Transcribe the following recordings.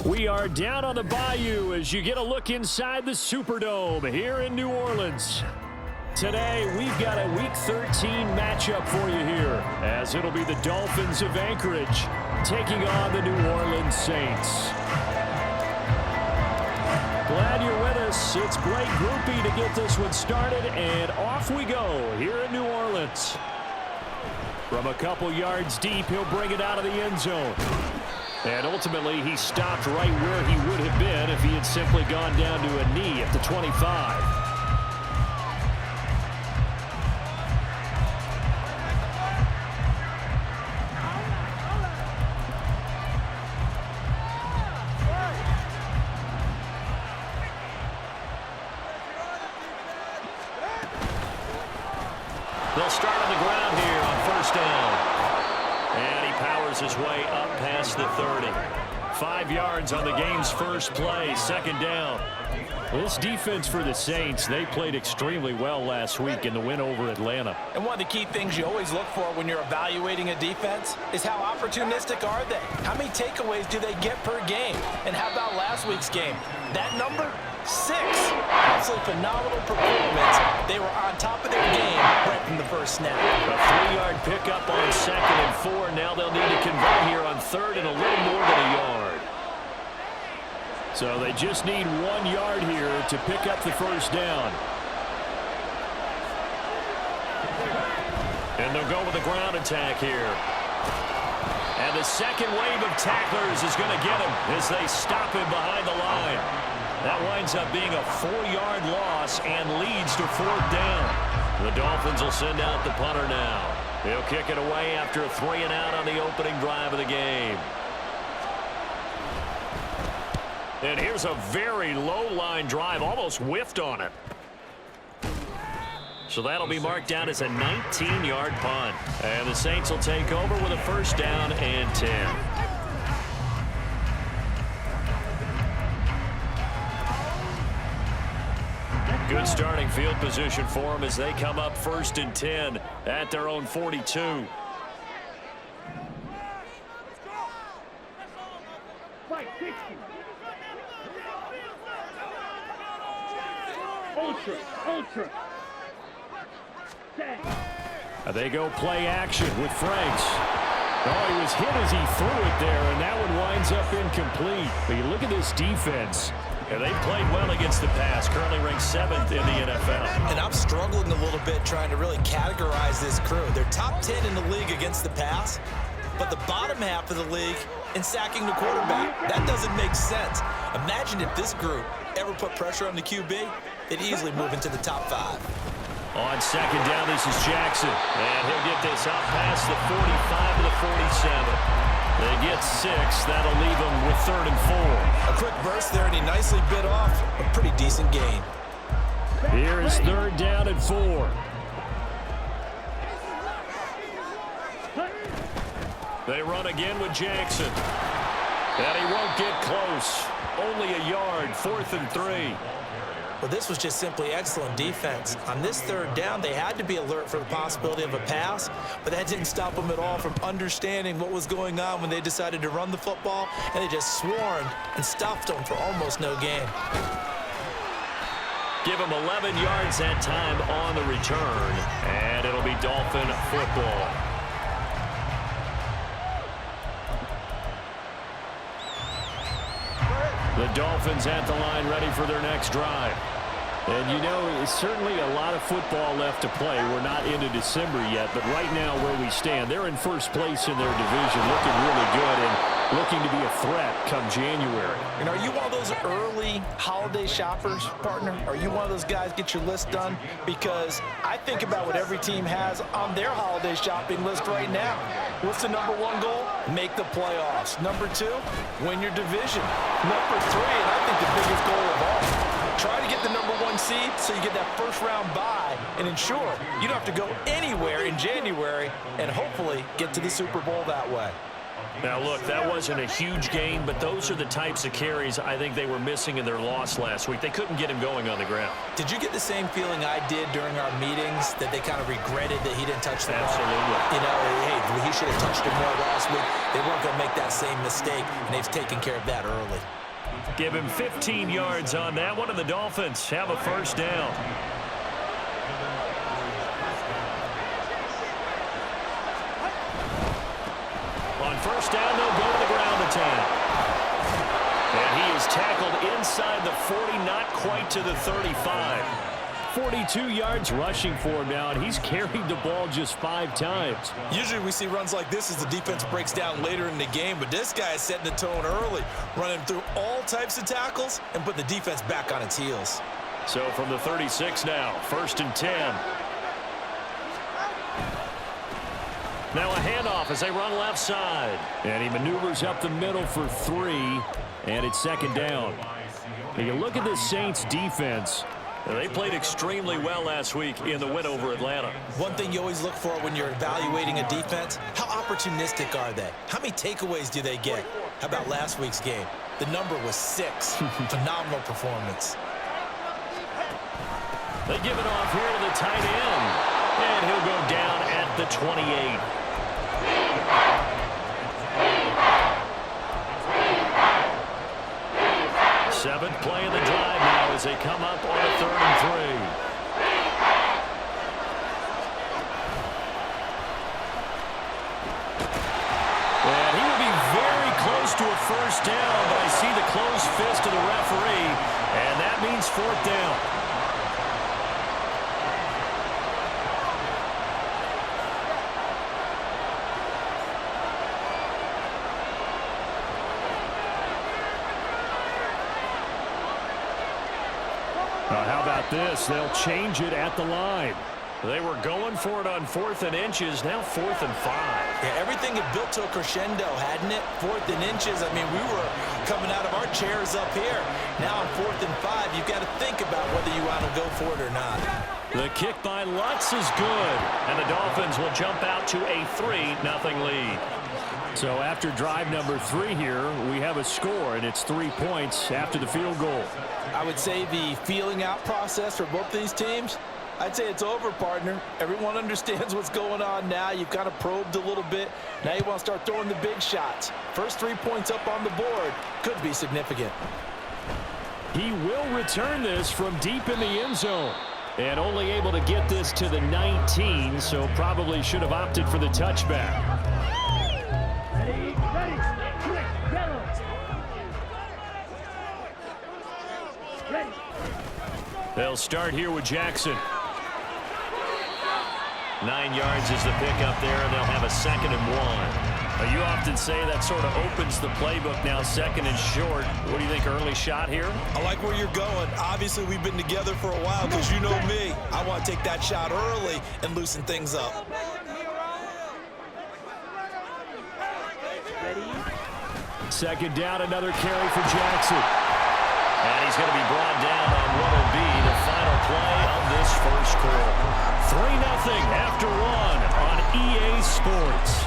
We are down on the bayou as you get a look inside the Superdome here in New Orleans. Today, we've got a Week 13 matchup for you here, as it'll be the Dolphins of Anchorage taking on the New Orleans Saints. Glad you're with us. It's Blake Groupie to get this one started, and off we go here in New Orleans. From a couple yards deep, he'll bring it out of the end zone. And ultimately, he stopped right where he would have been if he had simply gone down to a knee at the 25. They'll start on the ground here on first down. And he powers his way up past the 30. 5 yards on the game's first play, second down. This defense for the Saints, they played extremely well last week in the win over Atlanta. And one of the key things you always look for when you're evaluating a defense is how opportunistic are they? How many takeaways do they get per game? And how about last week's game? That number? 6. Absolutely phenomenal performance. They were on top of their game right from the first snap. A 3-yard pickup on second and 4. Now they'll need to convert here on third and a little more than a yard. So they just need 1 yard here to pick up the first down. And they'll go with a ground attack here. And the second wave of tacklers is going to get him as they stop him behind the line. That winds up being a 4-yard loss and leads to fourth down. The Dolphins will send out the punter now. He'll kick it away after a 3-and-out on the opening drive of the game. And here's a very low-line drive, almost whiffed on it. So that'll be marked down as a 19-yard punt. And the Saints will take over with a first down and 10. Good starting field position for them as they come up first and 10 at their own 42. Ultra. They go play action with Franks. Oh, he was hit as he threw it there, and that one winds up incomplete. But you look at this defense. And they've played well against the pass, currently ranked 7th in the NFL. And I'm struggling a little bit trying to really categorize this crew. They're top 10 in the league against the pass, but the bottom half of the league in sacking the quarterback. That doesn't make sense. Imagine if this group ever put pressure on the QB, they'd easily move into the top 5. On second down, this is Jackson. And he'll get this out past the 45 to the 47. They get 6. That'll leave them with third and 4. A quick burst there, and he nicely bit off a pretty decent gain. Here is third down and 4. They run again with Jackson. And he won't get close. Only a yard, 4th and 3. Well, this was just simply excellent defense. On this third down, they had to be alert for the possibility of a pass, but that didn't stop them at all from understanding what was going on when they decided to run the football, and they just swarmed and stuffed them for almost no gain. Give them 11 yards that time on the return, and it'll be Dolphin football. The Dolphins at the line ready for their next drive. And you know, it's certainly a lot of football left to play. We're not into December yet, but right now where we stand, they're in first place in their division, looking really good and looking to be a threat come January. And are you one of those early holiday shoppers, partner? Are you one of those guys get your list done? Because I think about what every team has on their holiday shopping list right now. What's the number 1 goal? Make the playoffs. Number 2, win your division. Number 3, and I think the biggest goal of all, try to get the number 1 seed so you get that first-round bye and ensure you don't have to go anywhere in January and hopefully get to the Super Bowl that way. Now, look, that wasn't a huge gain, but those are the types of carries I think they were missing in their loss last week. They couldn't get him going on the ground. Did you get the same feeling I did during our meetings, that they kind of regretted that he didn't touch the ball? Absolutely. You know, hey, he should have touched it more last week. They weren't going to make that same mistake, and they've taken care of that early. Give him 15 yards on that one, and the Dolphins have a first down. On first down, they'll go to the ground attack. And he is tackled inside the 40, not quite to the 35. 42 yards rushing for him now, and he's carried the ball just 5 times. Usually we see runs like this as the defense breaks down later in the game, but this guy is setting the tone early, running through all types of tackles and put the defense back on its heels. So from the 36 now, 1st and 10. Now a handoff as they run left side. And he maneuvers up the middle for 3, and it's 2nd down. And you look at this Saints defense. They played extremely well last week in the win over Atlanta. One thing you always look for when you're evaluating a defense, how opportunistic are they? How many takeaways do they get? How about last week's game? The number was 6. Phenomenal performance. They give it off here to the tight end. And he'll go down at the 28. Seventh play of the drive now as they come up on a 3rd and 3. And he will be very close to a first down, but I see the closed fist of the referee, and that means 4th down. How about this? They'll change it at the line. They were going for it on 4th and inches, now 4th and 5. Yeah, everything had built to a crescendo, hadn't it? 4th and inches. I mean, we were coming out of our chairs up here. Now on 4th and 5, you've got to think about whether you want to go for it or not. The kick by Lutz is good, and the Dolphins will jump out to a 3-0 lead. So after drive number 3 here, we have a score, and it's 3 points after the field goal. I would say the feeling out process for both these teams, I'd say it's over, partner. Everyone understands what's going on now. You've kind of probed a little bit. Now you want to start throwing the big shots. First 3 points up on the board could be significant. He will return this from deep in the end zone. And only able to get this to the 19, so probably should have opted for the touchback. They'll start here with Jackson. 9 yards is the pickup there, and they'll have a 2nd and 1. You often say that sort of opens the playbook now, 2nd and short. What do you think, early shot here? I like where you're going. Obviously, we've been together for a while because you know me. I want to take that shot early and loosen things up. Second down, another carry for Jackson. And he's going to be brought down on what will be the final play of this first quarter. 3-0 after 1 on EA Sports.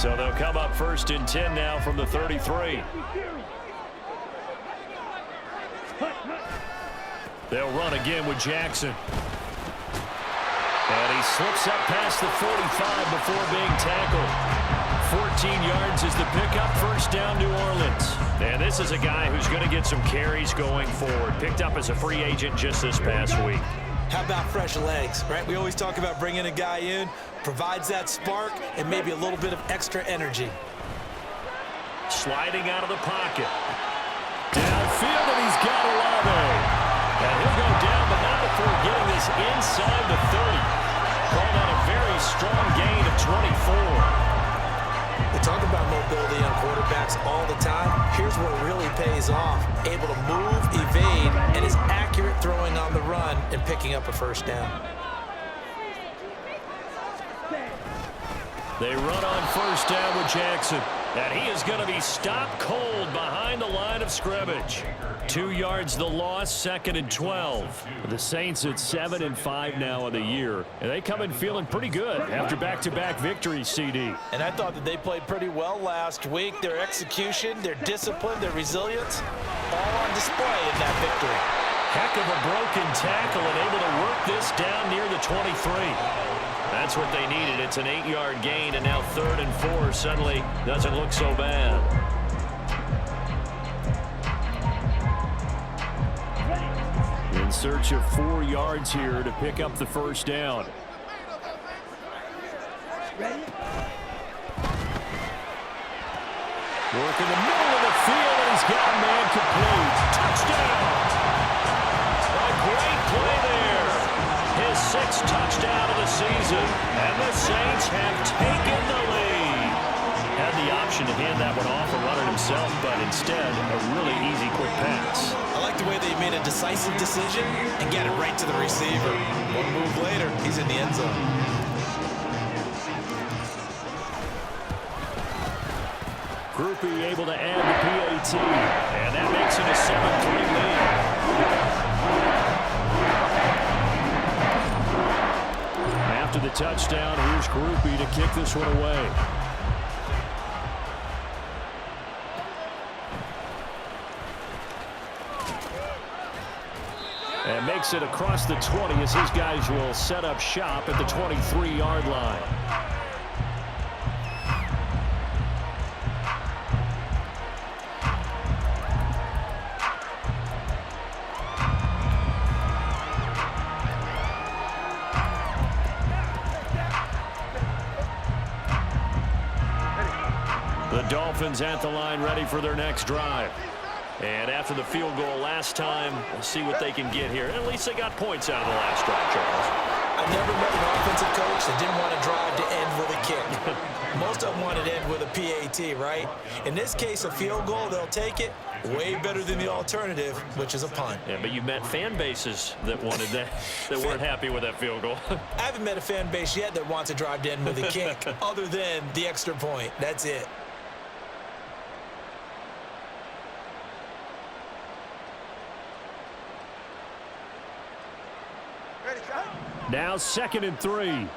So they'll come up 1st and 10 now from the 33. They'll run again with Jackson. And he slips up past the 45 before being tackled. 14 yards is the pickup, first down, New Orleans. And this is a guy who's going to get some carries going forward. Picked up as a free agent just this past week. How about fresh legs, right? We always talk about bringing a guy in, provides that spark and maybe a little bit of extra energy. Sliding out of the pocket. Downfield, and he's got Olave. And he'll go down, but not before getting this inside the 30. Called out a very strong gain of 24. We talk about mobility on quarterbacks all the time. Here's where it really pays off. Able to move, evade, and is accurate throwing on the run and picking up a first down. They run on first down with Jackson. And he is going to be stopped cold behind the line of scrimmage. 2 yards the loss, 2nd and 12. The Saints at 7-5 now of the year. And they come in feeling pretty good after back-to-back victories, CD. And I thought that they played pretty well last week. Their execution, their discipline, their resilience, all on display in that victory. Heck of a broken tackle and able to work this down near the 23. That's what they needed. It's an 8-yard gain, and now 3rd and 4 suddenly doesn't look so bad. In search of 4 yards here to pick up the first down. Work in the middle of the field, and he's got a man complete. Touchdown! A great play there. His 6th touchdown of the season, and the Saints have taken the lead. Had the option to hand that one off or run it himself, but instead, a really easy, quick pass. I like the way they made a decisive decision and get it right to the receiver. One move later, he's in the end zone. Groupie able to add the PAT, and that makes it a 7-3 lead. After the touchdown, here's Groupie to kick this one away. And makes it across the 20 as his guys will set up shop at the 23-yard line. The Dolphins at the line ready for their next drive. And after the field goal last time, we'll see what they can get here. At least they got points out of the last drive, Charles. I never met an offensive coach that didn't want to drive to end with a kick. Most of them wanted to end with a PAT, right? In this case, a field goal, they'll take it. Way better than the alternative, which is a punt. Yeah, but you met fan bases that wanted that, that weren't happy with that field goal. I haven't met a fan base yet that wants to drive to end with a kick, other than the extra point. That's it. Now 2nd and 3.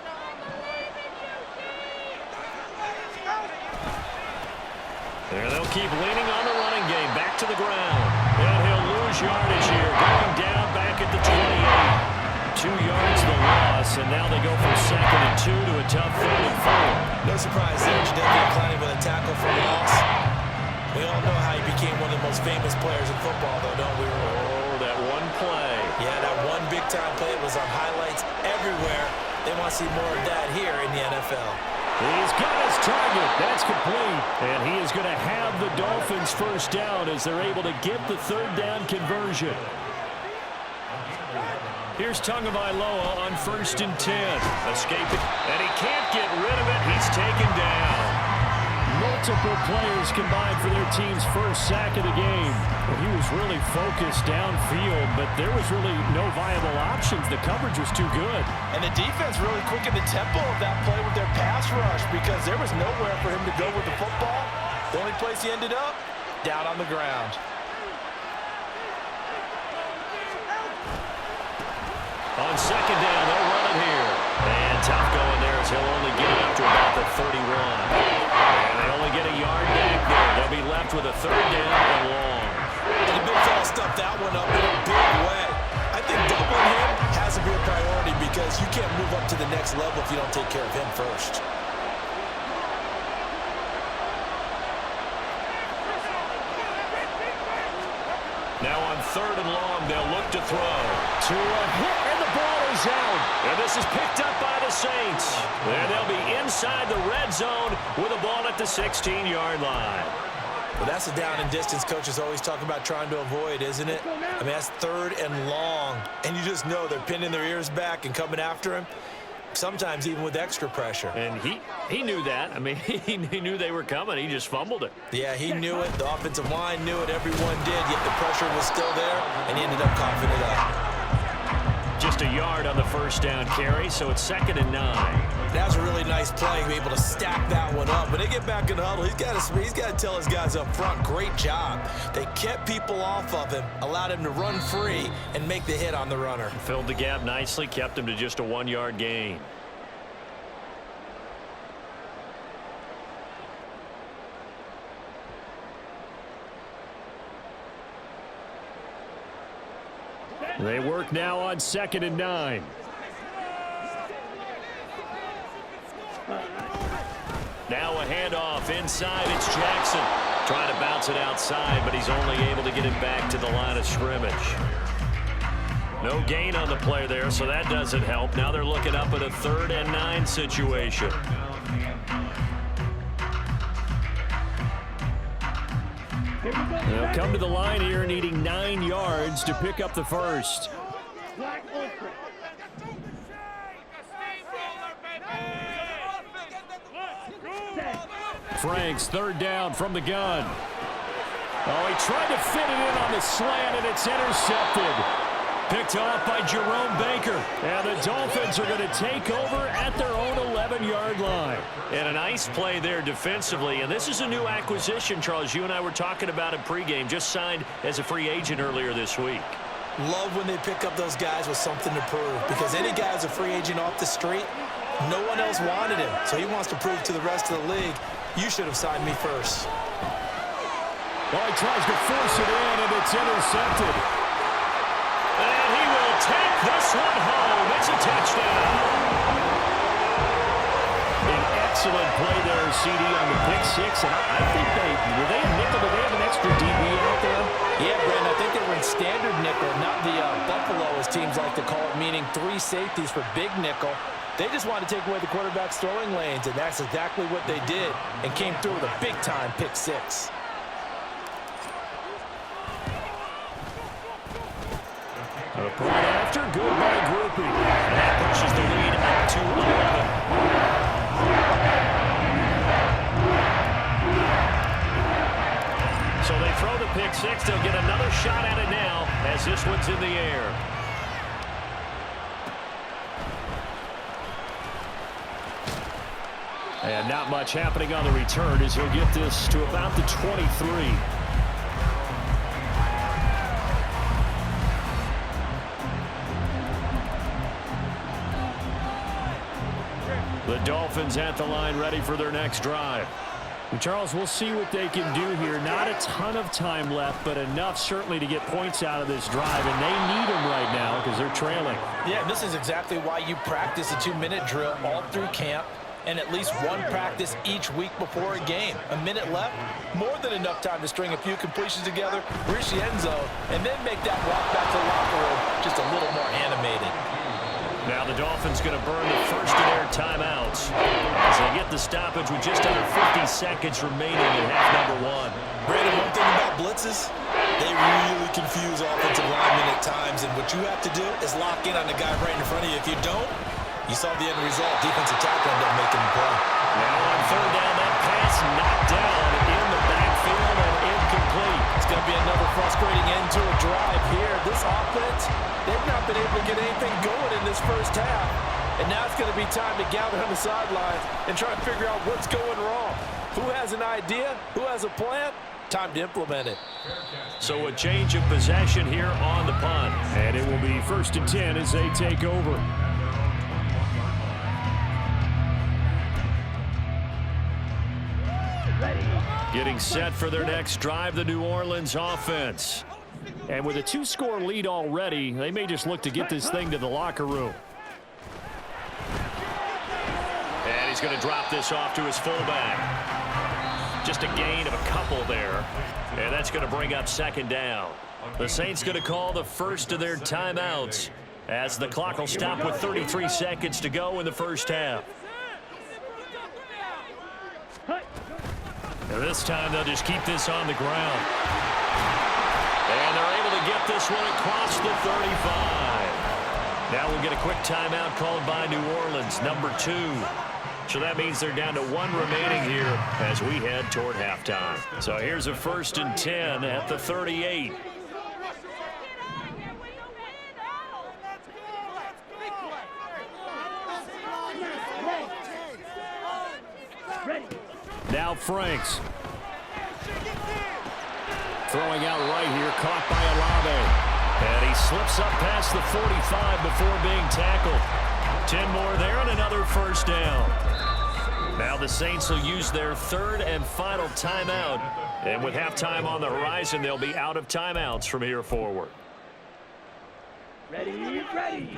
And they'll keep leaning on the running game. Back to the ground. And he'll lose yardage here. Going down back at the 28. 2 yards the loss. And now they go from 2nd and 2 to a tough 3rd and 4. No surprise there. Jadeveon Clowney with a tackle for loss. We all know how he became one of the most famous players in football, though, don't we? Oh, that one play. Yeah, that one big-time play was on highlights everywhere. They want to see more of that here in the NFL. He's got his target. That's complete. And he is going to have the Dolphins first down as they're able to get the 3rd down conversion. Here's Tagovailoa on 1st and 10. Escaping. And he can't get rid of it. He's taken down. Multiple players combined for their team's first sack of the game. Well, he was really focused downfield, but there was really no viable options. The coverage was too good. And the defense really quickened the tempo of that play with their pass rush because there was nowhere for him to go with the football. The only place he ended up, down on the ground. On 2nd down, they'll run it here. And tough going there as he'll only get it up to about the 31. And they only get a yard back there. They'll be left with a 3rd down and long. And the big fella stuffed that one up in a big way. I think doubling him has to be a priority because you can't move up to the next level if you don't take care of him first. Now on 3rd and long, they'll look to throw. To a hit, and the ball is out. And this is picked up by the Saints. And they'll be inside the red zone with a ball at the 16-yard line. Well, that's the down and distance coaches always talk about trying to avoid, isn't it? I mean, that's 3rd and long. And you just know they're pinning their ears back and coming after him. Sometimes even with extra pressure. And he knew that. I mean, he knew they were coming. He just fumbled it. Yeah, he knew it. The offensive line knew it. Everyone did. Yet the pressure was still there, and he ended up coughing it up. Just a yard on the first down carry, so it's 2nd and 9. That's a really nice play, be able to stack that one up. When they get back in the huddle, he's got to tell his guys up front, great job. They kept people off of him, allowed him to run free and make the hit on the runner. Filled the gap nicely, kept him to just a 1-yard gain. They work now on 2nd and 9. Now a handoff inside. It's Jackson trying to bounce it outside, but he's only able to get it back to the line of scrimmage. No gain on the play there, so that doesn't help. Now they're looking up at a 3rd and 9 situation. They'll come to the line here needing 9 yards to pick up the first. Franks, 3rd down from the gun. Oh, he tried to fit it in on the slant, and it's intercepted. Picked off by Jerome Baker. And the Dolphins are going to take over at their own 11-yard line. And a nice play there defensively. And this is a new acquisition, Charles. You and I were talking about it pregame. Just signed as a free agent earlier this week. Love when they pick up those guys with something to prove. Because any guy who's a free agent off the street, no one else wanted him. So he wants to prove to the rest of the league, you should have signed me first. Well, he tries to force it in, and it's intercepted. And he will take this one home. It's a touchdown. An excellent play there, CD, on the pick six. And I think were they a nickel? Did they have an extra DB out there? Yeah, Brandon, I think they were in standard nickel, not the Buffalo, as teams like to call it, meaning 3 safeties for big nickel. They just wanted to take away the quarterback's throwing lanes, and that's exactly what they did, and came through with a big-time pick six. A point after, good by Groupie. And that pushes the lead up to 11. So they throw the pick six. They'll get another shot at it now as this one's in the air. And not much happening on the return as he'll get this to about the 23. The Dolphins at the line, ready for their next drive. And Charles, we'll see what they can do here. Not a ton of time left, but enough certainly to get points out of this drive, and they need them right now because they're trailing. Yeah, this is exactly why you practice a 2-minute drill all through camp, and at least one practice each week before a game. A minute left, more than enough time to string a few completions together, reach the end zone, and then make that walk back to the locker room just a little more animated. Now the Dolphins going to burn the first of their timeouts as they get the stoppage with just under 50 seconds remaining in half number 1. Brandon, one thing about blitzes, they really confuse offensive linemen at times, and what you have to do is lock in on the guy right in front of you. If you don't, you saw the end result. Defensive tackle ended up making the play. Now on 3rd down, that pass knocked down in the backfield and incomplete. It's going to be another frustrating end to a drive here. This offense, they've not been able to get anything going in this first half. And now it's going to be time to gather on the sidelines and try to figure out what's going wrong. Who has an idea? Who has a plan? Time to implement it. So a change of possession here on the punt. And it will be 1st and 10 as they take over. Getting set for their next drive, the New Orleans offense. And with a 2-score lead already, they may just look to get this thing to the locker room. And he's going to drop this off to his fullback. Just a gain of a couple there. And that's going to bring up 2nd down. The Saints going to call the first of their timeouts as the clock will stop with 33 seconds to go in the first half. And this time they'll just keep this on the ground. And they're able to get this one across the 35. Now we'll get a quick timeout called by New Orleans, number 2. So that means they're down to 1 remaining here as we head toward halftime. So here's a 1st and 10 at the 38. Franks. Throwing out right here, caught by Olave. And he slips up past the 45 before being tackled. 10 more there and another first down. Now the Saints will use their third and final timeout. And with halftime on the horizon, they'll be out of timeouts from here forward. Ready, ready.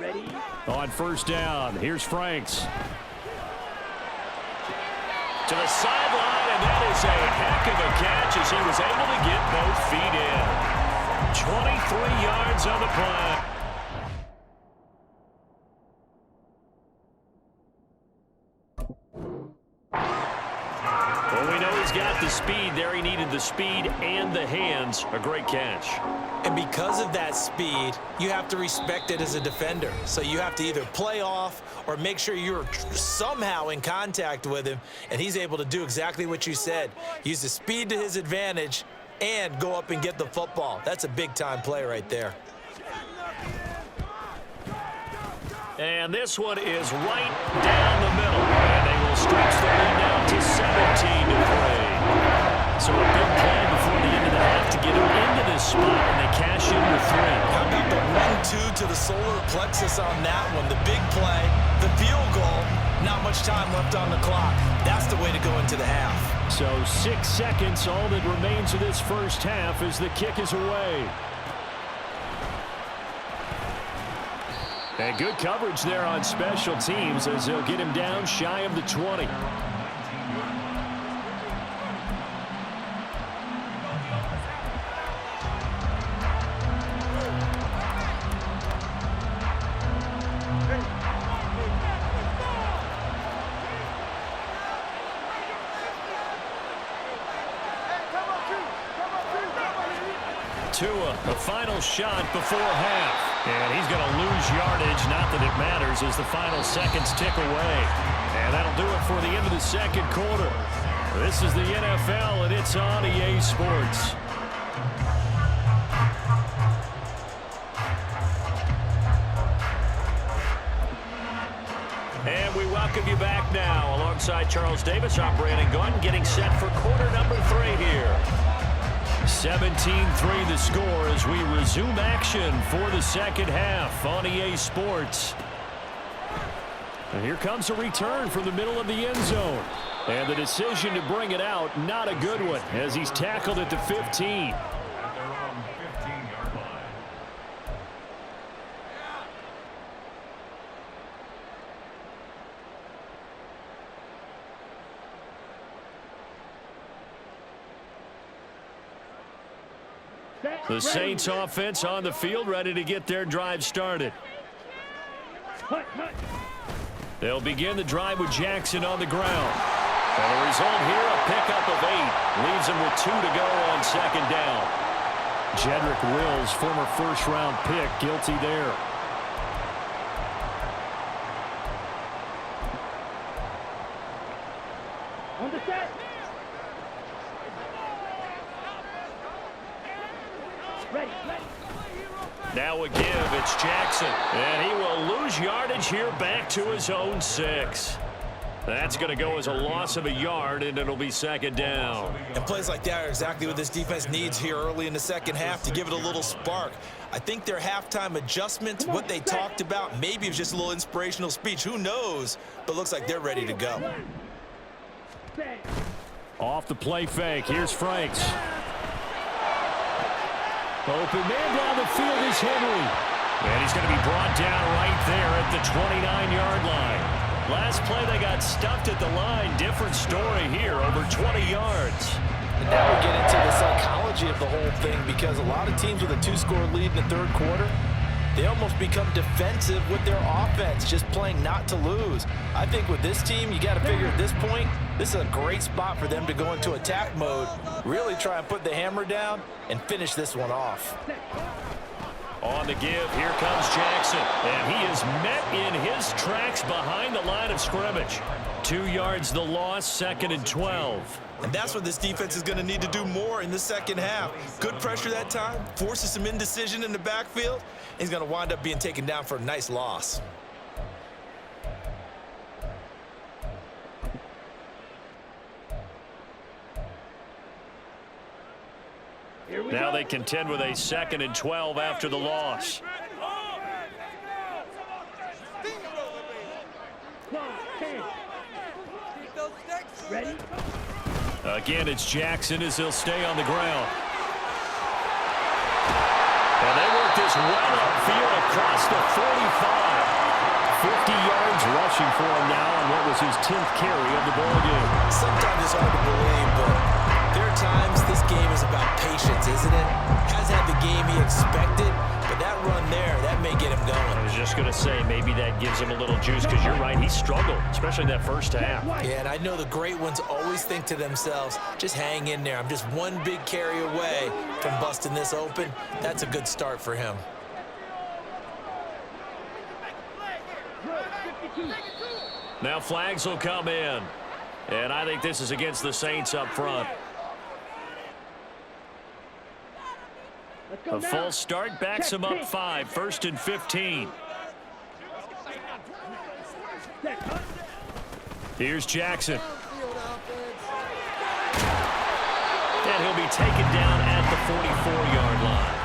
Ready. On first down, here's Franks. To the sideline, and that is a heck of a catch as he was able to get both feet in. 23 yards on the play. Well, we know he's got the speed there. He needed the speed and the hands. A great catch. And because of that speed, you have to respect it as a defender. So you have to either play off or make sure you're somehow in contact with him. And he's able to do exactly what you said. Use the speed to his advantage and go up and get the football. That's a big-time play right there. And this one is right down the middle. And they will stretch the lead now to 17-3. So a big play before the end of the half to get him into this spot, and they cash in with 3. How about the 1-2 to the solar plexus on that one? The big play, the field goal, not much time left on the clock. That's the way to go into the half. So 6 seconds, all that remains of this first half as the kick is away. And good coverage there on special teams as they'll get him down shy of the 20. Tua, a final shot before half. And he's going to lose yardage, not that it matters, as the final seconds tick away. And that'll do it for the end of the second quarter. This is the NFL, and it's on EA Sports. And we welcome you back now. Alongside Charles Davis, I'm Brandon Gunn, getting set for quarter number 3 here. 17-3 the score as we resume action for the second half on EA Sports. And here comes a return from the middle of the end zone. And the decision to bring it out, not a good one, as he's tackled at the 15. The Saints offense on the field, ready to get their drive started. They'll begin the drive with Jackson on the ground. And the result here, a pickup of 8. Leaves him with 2 to go on second down. Jedrick Wills, former first-round pick, guilty there. On the set. Ready, ready. Now a give, it's Jackson. And he will lose yardage here back to his own 6. That's going to go as a loss of a yard, and it'll be second down. And plays like that are exactly what this defense needs here early in the second half to give it a little spark. I think their halftime adjustment, what they talked about, maybe it was just a little inspirational speech. Who knows? But looks like they're ready to go. Off the play fake, here's Franks. Open man down the field is Henry. And he's going to be brought down right there at the 29-yard line. Last play, they got stuffed at the line. Different story here, over 20 yards. And now we get into the psychology of the whole thing, because a lot of teams with a 2-score lead in the third quarter, they almost become defensive with their offense, just playing not to lose. I think with this team, you got to figure at this point, this is a great spot for them to go into attack mode, really try and put the hammer down and finish this one off. On the give, here comes Jackson. And he is met in his tracks behind the line of scrimmage. 2 yards the loss, 2nd and 12. And that's what this defense is going to need to do more in the second half. Good pressure that time, forces some indecision in the backfield. He's going to wind up being taken down for a nice loss. Here we Now go. they contend with a 2nd and 12 after the loss. Clock, 10. Ready? Again, it's Jackson as he'll stay on the ground. And they work this well upfield across the 45. 50 yards rushing for him now on what was his 10th carry of the ballgame. Sometimes it's hard to believe, but there are times this game is about patience, isn't it? Hasn't had the game he expected, but that run there, that may get him going. I was just going to say, maybe that gives him a little juice, because you're right, he struggled, especially in that first half. Yeah, and I know the great ones always think to themselves, just hang in there. I'm just one big carry away from busting this open. That's a good start for him. Now flags will come in. And I think this is against the Saints up front. Let's go A now. full start backs him up 5, 1st and 15. Set, cut. Here's Jackson. And he'll be taken down at the 44-yard line.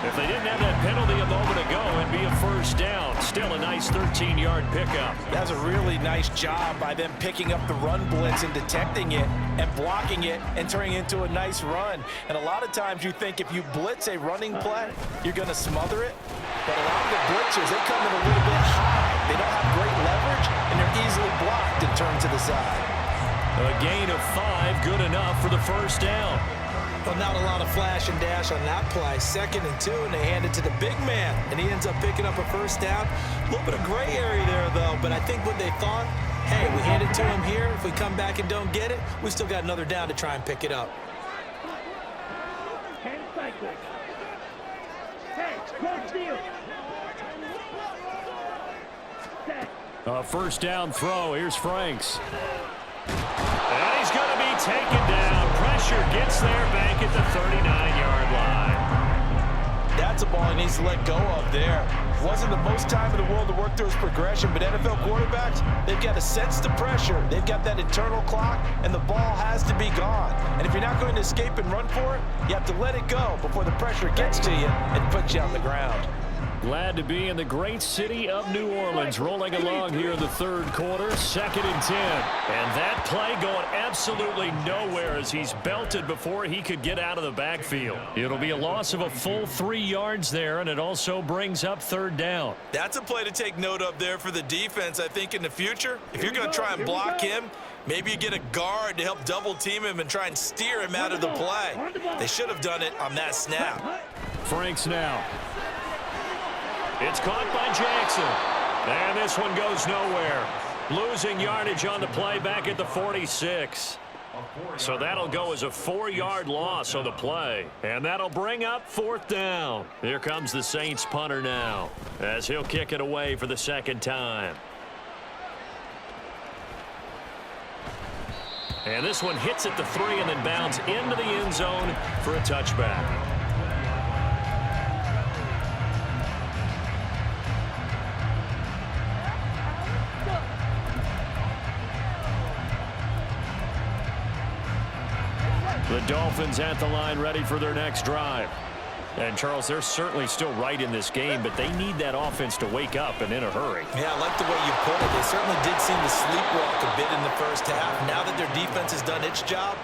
If they didn't have that penalty a moment ago, it'd be a first down. Still a nice 13-yard pickup. That's a really nice job by them picking up the run blitz and detecting it and blocking it and turning it into a nice run. And a lot of times you think if you blitz a running play, you're going to smother it. But a lot of the blitzers, they come in a little bit high. They don't have great leverage, and they're easily blocked and turned to the side. A gain of 5, good enough for the first down. Well, not a lot of flash and dash on that play. 2nd and 2, and they hand it to the big man, and he ends up picking up a first down. A little bit of gray area there, though, but I think what they thought, hey, we hand it to him here. If we come back and don't get it, we still got another down to try and pick it up. 10 cycles. Hey, cross field. Set. A first down throw. Here's Franks. And he's going to be taken down. Pressure gets there back at the 39-yard line. That's a ball he needs to let go of there. Wasn't the most time in the world to work through his progression, but NFL quarterbacks, they've got to sense the pressure. They've got that internal clock, and the ball has to be gone. And if you're not going to escape and run for it, you have to let it go before the pressure gets to you and puts you on the ground. Glad to be in the great city of New Orleans, rolling along here in the 3rd quarter, 2nd and 10. And that play going absolutely nowhere as he's belted before he could get out of the backfield. It'll be a loss of a full 3 yards there, and it also brings up 3rd down. That's a play to take note of there for the defense, I think, in the future. If you're going to try and block him, maybe you get a guard to help double team him and try and steer him out of the play. They should have done it on that snap. Franks now. It's caught by Jackson. And this one goes nowhere. Losing yardage on the play back at the 46. So that'll go as a 4-yard loss on the play. And that'll bring up 4th down. Here comes the Saints punter now, as he'll kick it away for the 2nd time. And this one hits at the 3 and then bounds into the end zone for a touchback. The Dolphins at the line ready for their next drive. And, Charles, they're certainly still right in this game, but they need that offense to wake up and in a hurry. Yeah, I like the way you put it. They certainly did seem to sleepwalk a bit in the first half. Now that their defense has done its job,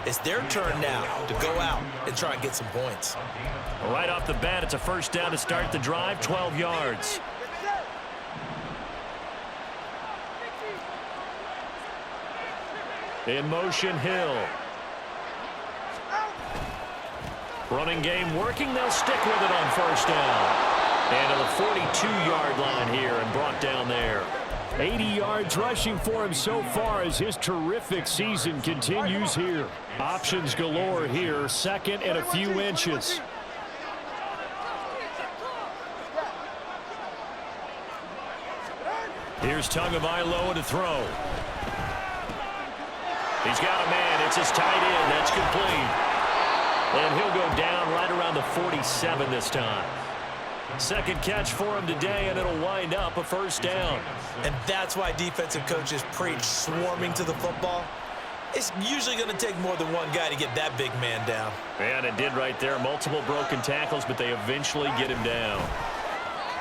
it's their turn now to go out and try and get some points. Right off the bat, it's a first down to start the drive, 12 yards. In motion, Hill. Running game working. They'll stick with it on first down. And to the 42-yard line here and brought down there. 80 yards rushing for him so far as his terrific season continues here. Options galore here. 2nd and a few inches. Here's Tagovailoa to throw. He's got a man. It's his tight end. That's complete. And he'll go down right around the 47 this time. 2nd catch for him today, and it'll wind up a first down. And that's why defensive coaches preach swarming to the football. It's usually going to take more than one guy to get that big man down. And it did right there. Multiple broken tackles, but they eventually get him down.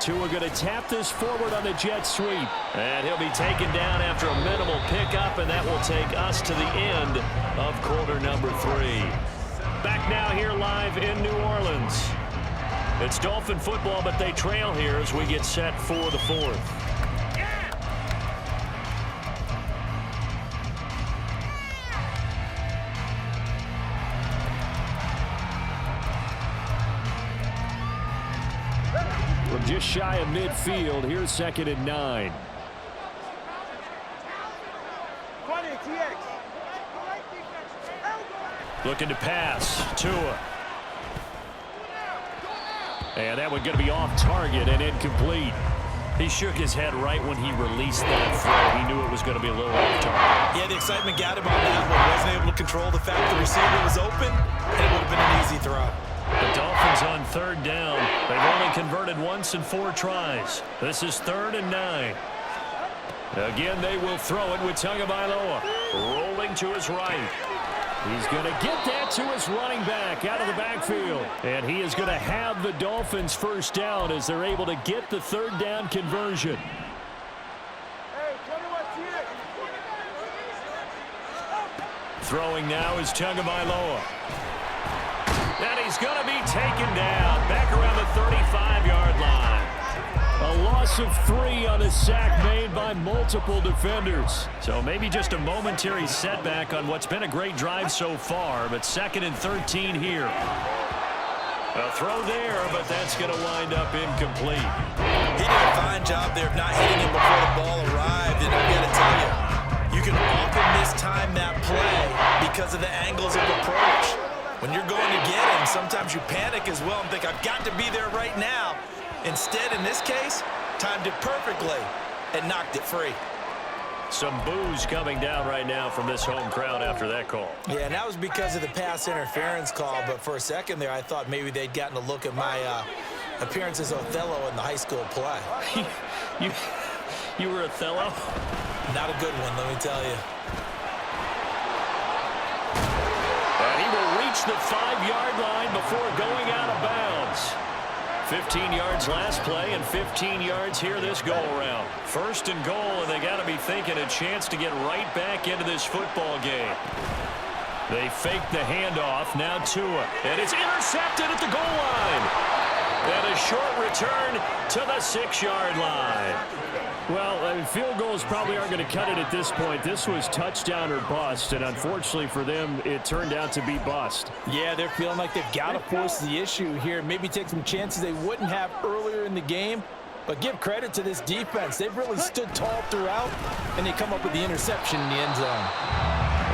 Tua going to tap this forward on the jet sweep. And he'll be taken down after a minimal pickup, and that will take us to the end of quarter number 3. Back now here live in New Orleans. It's Dolphin football, but they trail here as we get set for the 4th. From just shy of midfield, here's 2nd and 9. Looking to pass. Tua. And that one going to be off target and incomplete. He shook his head right when he released that throw. He knew it was going to be a little off target. Yeah, the excitement got him on that one. Wasn't able to control the fact the receiver was open, and it would have been an easy throw. The Dolphins on 3rd down. They've only converted once in 4 tries. This is 3rd and 9. Again, they will throw it with Tagovailoa rolling to his right. He's going to get that to his running back out of the backfield. And he is going to have the Dolphins 1st down as they're able to get the 3rd down conversion. Throwing now is Tagovailoa. And he's going to be taken down back around the 35-yard line. A loss of 3 on a sack made by multiple defenders. So maybe just a momentary setback on what's been a great drive so far, but 2nd and 13 here. A throw there, but that's going to wind up incomplete. He did a fine job there of not hitting him before the ball arrived, and I've got to tell you, you can often mistime that play because of the angles of approach. When you're going to get him, sometimes you panic as well and think, I've got to be there right now. Instead, in this case, timed it perfectly and knocked it free. Some boos coming down right now from this home crowd after that call. Yeah, and that was because of the pass interference call, but for a second there, I thought maybe they'd gotten a look at my appearance as Othello in the high school play. You were Othello? Not a good one, let me tell you. And he will reach the 5-yard line before going out of bounds. 15 yards last play and 15 yards here this go-around. 1st and goal, and they got to be thinking a chance to get right back into this football game. They fake the handoff. Now Tua. And it's intercepted at the goal line. And a short return to the 6-yard line. Well, field goals probably aren't going to cut it at this point. This was touchdown or bust, and unfortunately for them, it turned out to be bust. Yeah, they're feeling like they've got to force the issue here. Maybe take some chances they wouldn't have earlier in the game. But give credit to this defense. They've really stood tall throughout, and they come up with the interception in the end zone.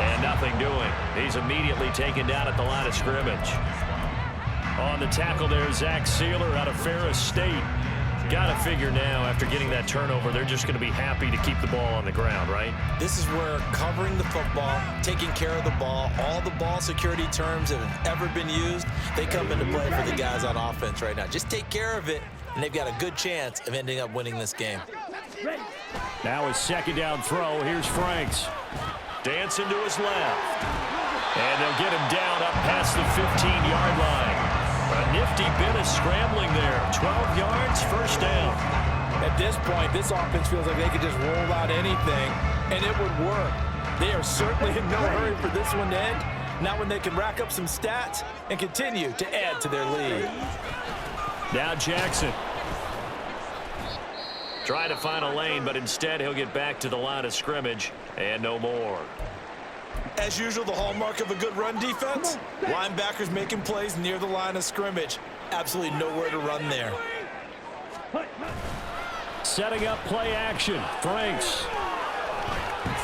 And nothing doing. He's immediately taken down at the line of scrimmage. On the tackle there, Zach Sealer out of Ferris State. Got to figure now, after getting that turnover, they're just going to be happy to keep the ball on the ground, right? This is where covering the football, taking care of the ball, all the ball security terms that have ever been used, they come into play for the guys on offense right now. Just take care of it, and they've got a good chance of ending up winning this game. Now a 2nd down throw. Here's Franks. Dancing to his left. And they'll get him down up past the 15-yard line. A nifty bit of scrambling there. 12 yards, 1st down. At this point, this offense feels like they could just roll out anything, and it would work. They are certainly in no hurry for this one to end. Now when they can rack up some stats and continue to add to their lead. Now Jackson. Trying to find a lane, but instead he'll get back to the line of scrimmage and no more. As usual, the hallmark of a good run defense, linebackers making plays near the line of scrimmage. Absolutely nowhere to run there. Setting up play action. Franks.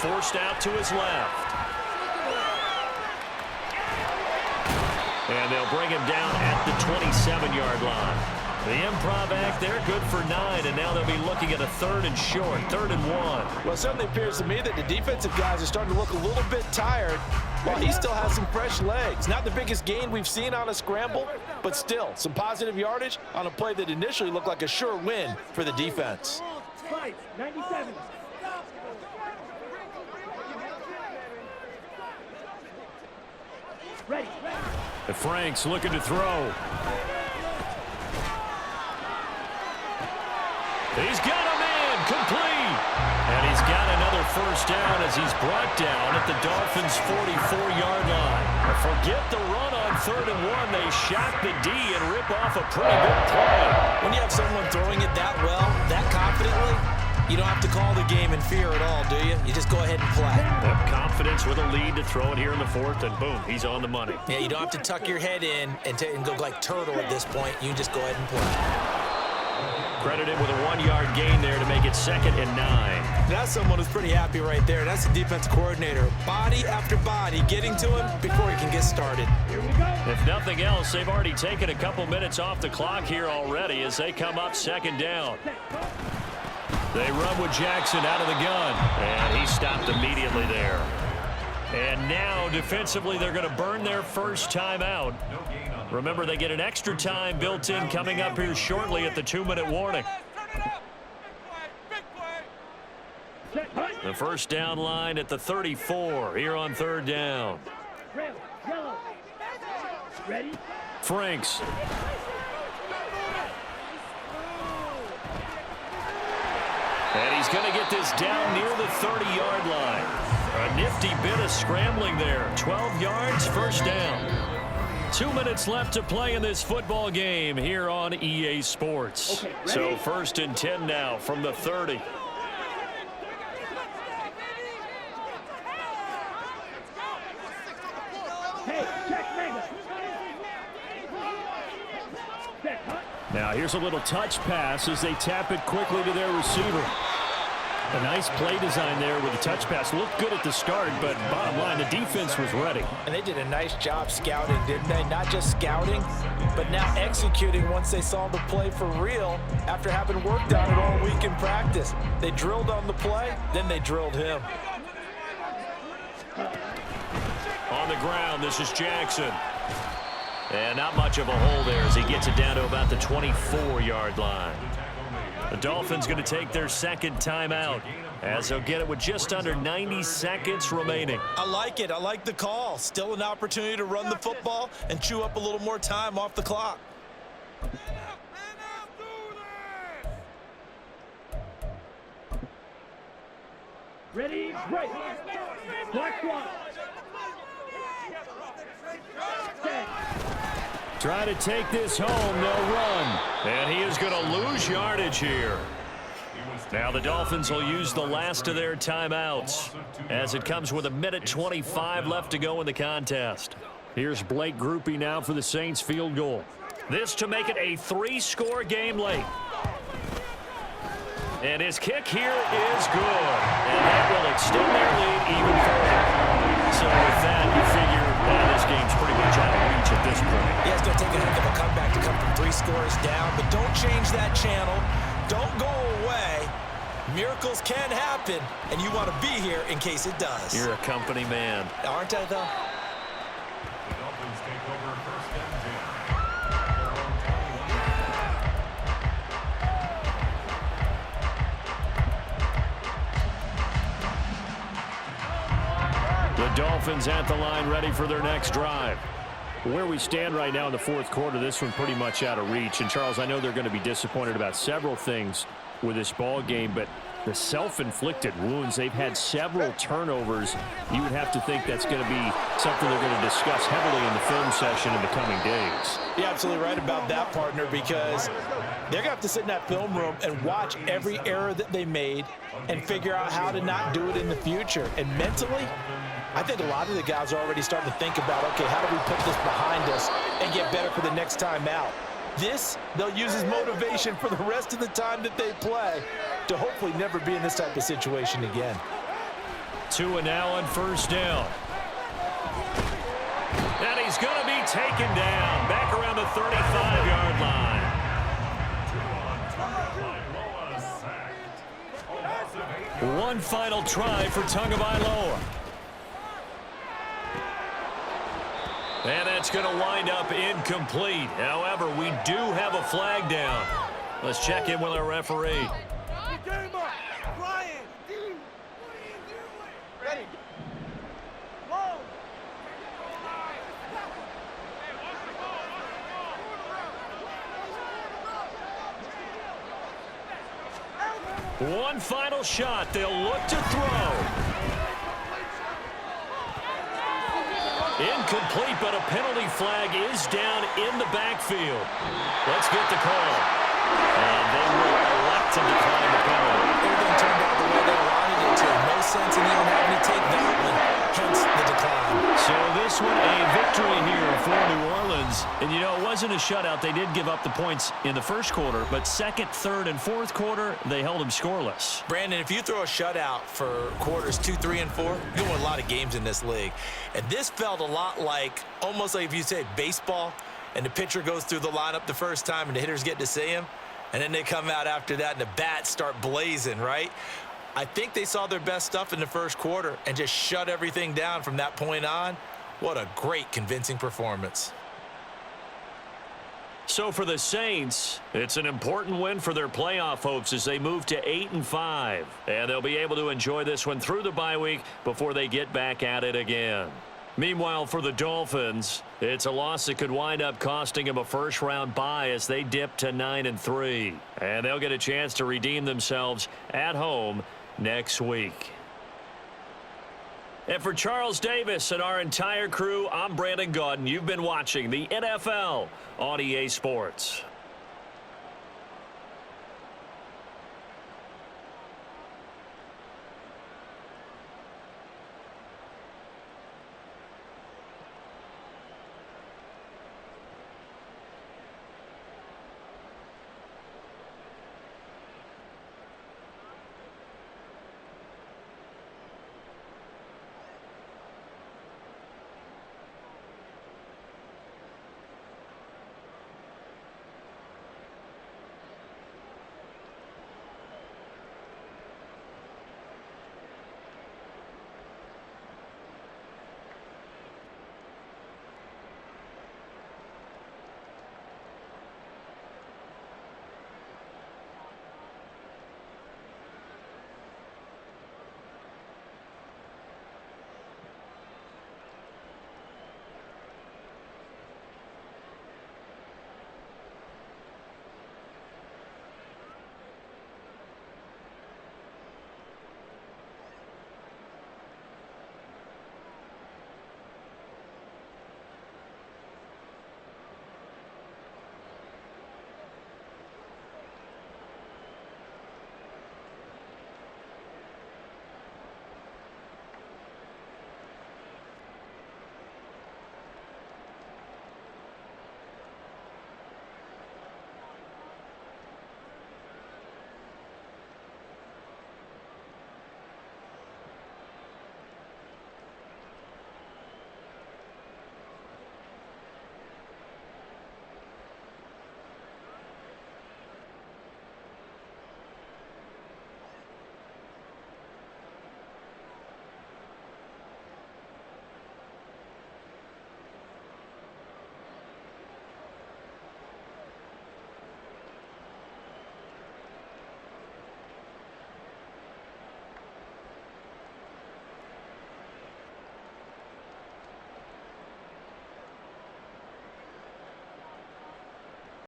Forced out to his left. And they'll bring him down at the 27-yard line. The improv act there, good for 9, and now they'll be looking at a 3rd and short, 3rd and 1. Well, it certainly appears to me that the defensive guys are starting to look a little bit tired while he still has some fresh legs. Not the biggest gain we've seen on a scramble, but still some positive yardage on a play that initially looked like a sure win for the defense. 97. Ready. And Frank's looking to throw. He's got a man complete. And he's got another first down as he's brought down at the Dolphins' 44-yard line. Forget the run on 3rd and 1. They shock the D and rip off a pretty big play. When you have someone throwing it that well, that confidently, you don't have to call the game in fear at all, do you? You just go ahead and play. Yep, confidence with a lead to throw it here in the 4th, and boom, he's on the money. Yeah, you don't have to tuck your head in and go like turtle at this point. You just go ahead and play. Credited with a 1-yard gain there to make it 2nd and 9. That's someone who's pretty happy right there. That's the defensive coordinator. Body after body getting to him before he can get started. Here we go. If nothing else, they've already taken a couple minutes off the clock here already as they come up 2nd down. They run with Jackson out of the gun, and he stopped immediately there. And now, defensively, they're going to burn their first timeout. Remember, they get an extra time built in coming up here shortly at the 2-minute warning. The first down line at the 34 here on 3rd down. Red, yellow. Ready. Franks. And he's going to get this down near the 30-yard line. A nifty bit of scrambling there. 12 yards, first down. 2 minutes left to play in this football game here on EA Sports. Okay, so 1st and 10 now from the 30. Hey, check mega. Set, hut. Now here's a little touch pass as they tap it quickly to their receiver. A nice play design there with the touch pass. Looked good at the start, but bottom line, the defense was ready. And they did a nice job scouting, didn't they? Not just scouting, but now executing once they saw the play for real after having worked on it all week in practice. They drilled on the play, then they drilled him. On the ground, this is Jackson. And not much of a hole there as he gets it down to about the 24-yard line. The Dolphins going to take their 2nd timeout as they'll get it with just under 90 seconds remaining. I like it. I like the call. Still an opportunity to run the football and chew up a little more time off the clock. Ready, break. Black one. Set. Trying to take this home, they'll run. And he is going to lose yardage here. Now the Dolphins will use the last of their timeouts as it comes with 1:25 left to go in the contest. Here's Blake Groupie now for the Saints field goal. This to make it a 3-score game late. And his kick here is good. And that will extend their lead even further. So with that, you figure this game's pretty much out of reach at this point. Yeah, it's going to take a heck of a comeback to come from 3 scores down, but don't change that channel. Don't go away. Miracles can happen, and you want to be here in case it does. You're a company man. Aren't I, though? The Dolphins take over 1st and 10. The Dolphins at the line ready for their next drive. Where we stand right now in the 4th quarter, this one pretty much out of reach. And, Charles, I know they're going to be disappointed about several things with this ball game, but the self-inflicted wounds, they've had several turnovers. You would have to think that's going to be something they're going to discuss heavily in the film session in the coming days. You're absolutely right about that, partner, because they're going to have to sit in that film room and watch every error that they made and figure out how to not do it in the future. And mentally, I think a lot of the guys are already starting to think about, okay, how do we put this behind us and get better for the next time out? This, they'll use as motivation for the rest of the time that they play to hopefully never be in this type of situation again. 2 and now on 1st down. And he's going to be taken down back around the 35-yard line. One final try for Tagovailoa. And that's going to wind up incomplete. However, we do have a flag down. Let's check in with our referee. One final shot. They'll look to throw. Incomplete, but a penalty flag is down in the backfield. Let's get the call. And they will elect to decline the penalty. Everything turned out the way they wanted it to. No sense in even having to take that one, hence the decline. So this one a victory here for New Orleans. And, you know, it wasn't a shutout. They did give up the points in the first quarter, but second, third, and fourth quarter, they held them scoreless. Brandon, if you throw a shutout for quarters 2, 3, and 4, you win a lot of games in this league. And this felt a lot like, almost like if you say baseball, and the pitcher goes through the lineup the first time and the hitters get to see him, and then they come out after that and the bats start blazing, right? I think they saw their best stuff in the first quarter and just shut everything down from that point on. What a great, convincing performance. So for the Saints, it's an important win for their playoff hopes as they move to 8-5. And they'll be able to enjoy this one through the bye week before they get back at it again. Meanwhile, for the Dolphins, it's a loss that could wind up costing them a first-round bye as they dip to 9-3. And they'll get a chance to redeem themselves at home next week. And for Charles Davis and our entire crew, I'm Brandon Gaudin. You've been watching the NFL on EA Sports.